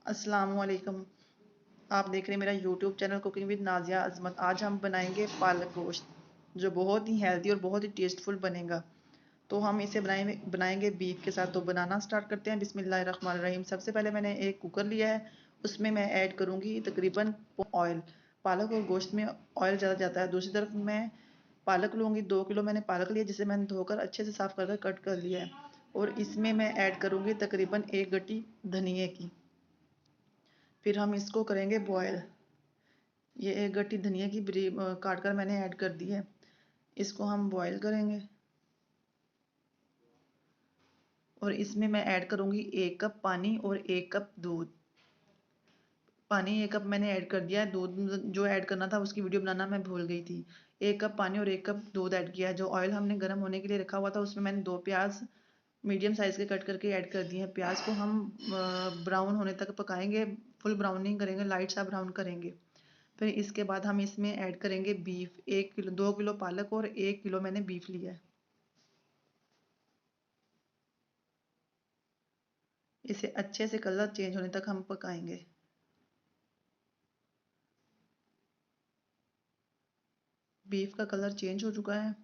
अस्सलामुअलैकुम। आप देख रहे हैं मेरा YouTube channel cooking with Nazia Azmat. आज हम बनाएंगे पालक गोश्त, जो बहुत ही हेल्दी और बहुत ही टेस्टफुल बनेगा। तो हम इसे बनाएंगे बीफ के साथ। तो बनाना स्टार्ट करते हैं। बिस्मिल्लाहिर्रहमानिर्रहीम। सबसे पहले मैंने एक कुकर लिया है, उसमें मैं ऐड करूँगी तकरीबन ऑयल। पालक और गोश्त में ऑयल ज़्यादा जाता है। दूसरी तरफ मैं पालक लूँगी, 2 किलो मैंने पालक लिया, जिसे मैंने धोकर अच्छे से साफ़ कर कट कर लिया है। और इसमें मैं ऐड करूँगी तकरीबन 1 गड्डी धनिए की। फिर हम इसको करेंगे बॉयल। ये 1 गड्डी धनिया की काट कर मैंने ऐड कर दी है। इसको हम बॉयल करेंगे और इसमें मैं ऐड करूँगी 1 कप पानी और 1 कप दूध। पानी 1 कप मैंने ऐड कर दिया है। दूध जो ऐड करना था उसकी वीडियो बनाना मैं भूल गई थी। 1 कप पानी और 1 कप दूध ऐड किया है। जो ऑयल हमने गर्म होने के लिए रखा हुआ था उसमें मैंने 2 प्याज मीडियम साइज़ के कट करके ऐड कर दिए हैं। प्याज को हम ब्राउन होने तक पकाएंगे। फुल ब्राउन नहीं करेंगे, लाइट सा ब्राउन करेंगे। फिर इसके बाद हम इसमें ऐड करेंगे बीफ। 1 किलो 2 किलो पालक और 1 किलो मैंने बीफ लिया है। इसे अच्छे से कलर चेंज होने तक हम पकाएंगे। बीफ का कलर चेंज हो चुका है।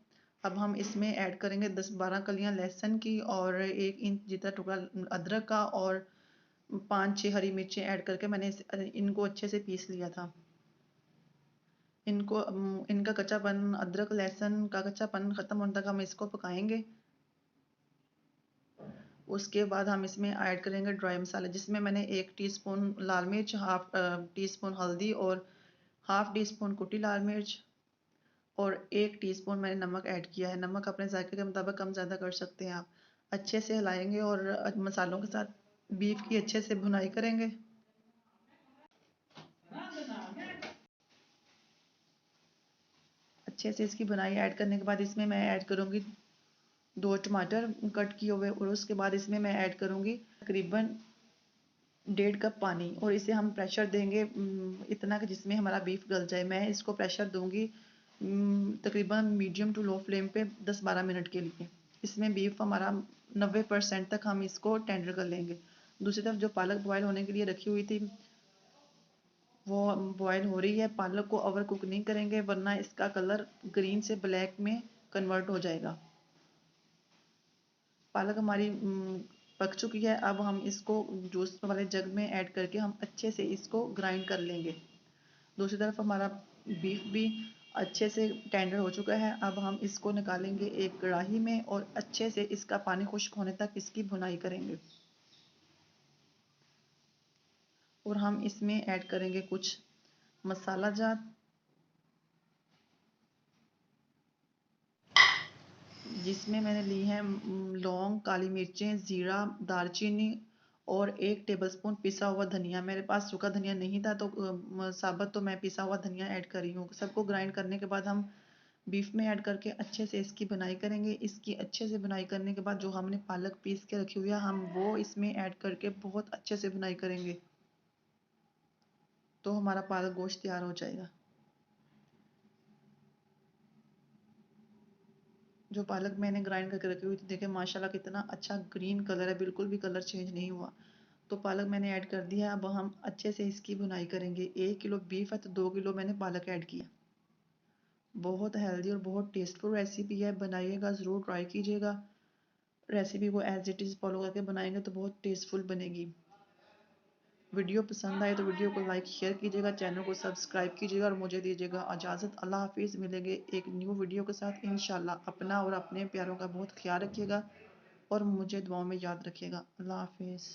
अब हम इसमें ऐड करेंगे 10-12 कलियां लहसुन की और 1 इंच जितना टुकड़ा अदरक का, और 5-6 हरी मिर्चें ऐड करके मैंने इनको अच्छे से पीस लिया था। इनको इनका कच्चापन, अदरक लहसुन का कच्चापन ख़त्म होने तक हम इसको पकाएंगे। उसके बाद हम इसमें ऐड करेंगे ड्राई मसाला, जिसमें मैंने 1 टीस्पून लाल मिर्च, हाफ टीस्पून हल्दी और हाफ टीस्पून कुटी लाल मिर्च और 1 टीस्पून मैंने नमक ऐड किया है। नमक अपने जायके के मुताबिक कम ज़्यादा कर सकते हैं आप। अच्छे से हिलाएंगे और मसालों के साथ बीफ की अच्छे से भुनाई करेंगे। अच्छे से इसकी भुनाई ऐड करने के बाद इसमें मैं ऐड करूँगी 2 टमाटर कट किए हुए, और उसके बाद इसमें मैं ऐड करूँगी तकरीबन 1.5 कप पानी, और इसे हम प्रेशर देंगे इतना कि जिसमें हमारा बीफ गल जाए। मैं इसको प्रेशर दूंगी तकरीबन मीडियम टू लो फ्लेम पे 10-12 मिनट के लिए। इसमें बीफ हमारा 90% तक हम इसको टेंडर कर लेंगे। दूसरी तरफ जो पालक बॉयल होने के लिए रखी हुई थी वो बॉयल हो रही है। पालक को ओवर कुक नहीं करेंगे, वरना इसका कलर ग्रीन से ब्लैक में कन्वर्ट हो जाएगा। पालक हमारी पक चुकी है। अब हम इसको जूस वाले जग में ऐड करके हम अच्छे से इसको ग्राइंड कर लेंगे। दूसरी तरफ हमारा बीफ भी अच्छे से टेंडर हो चुका है। अब हम इसको निकालेंगे एक कढ़ाई में और अच्छे से इसका पानी खुश्क होने तक इसकी भुनाई करेंगे। और हम इसमें ऐड करेंगे कुछ मसाला जात, जिसमें मैंने ली है लौंग, काली मिर्चें, ज़ीरा, दालचीनी और 1 टेबलस्पून पिसा हुआ धनिया। मेरे पास सूखा धनिया नहीं था तो साबुत तो मैं पिसा हुआ धनिया ऐड कर रही हूँ। सबको ग्राइंड करने के बाद हम बीफ में ऐड करके अच्छे से इसकी बुनाई करेंगे। इसकी अच्छे से बुनाई करने के बाद जो हमने पालक पीस के रखी हुई है हम वो इसमें ऐड करके बहुत अच्छे से बुनाई करेंगे, तो हमारा पालक गोश्त तैयार हो जाएगा। जो पालक मैंने ग्राइंड करके रखी हुई थी, देखें माशाल्लाह कितना अच्छा ग्रीन कलर है, बिल्कुल भी कलर चेंज नहीं हुआ। तो पालक मैंने ऐड कर दिया। अब हम अच्छे से इसकी बुनाई करेंगे। 1 किलो बीफ है तो 2 किलो मैंने पालक ऐड किया। बहुत हेल्दी और बहुत टेस्टफुल रेसिपी है, बनाइएगा ज़रूर, ट्राई कीजिएगा। रेसिपी को एज इट इज़ फॉलो करके बनाएंगे तो बहुत टेस्टफुल बनेगी। वीडियो पसंद आए तो वीडियो को लाइक शेयर कीजिएगा, चैनल को सब्सक्राइब कीजिएगा और मुझे दीजिएगा इजाज़त। अल्लाह हाफिज़। मिलेंगे एक न्यू वीडियो के साथ इंशाल्लाह। अपना और अपने प्यारों का बहुत ख्याल रखिएगा और मुझे दुआओं में याद रखिएगा। अल्लाह हाफिज़।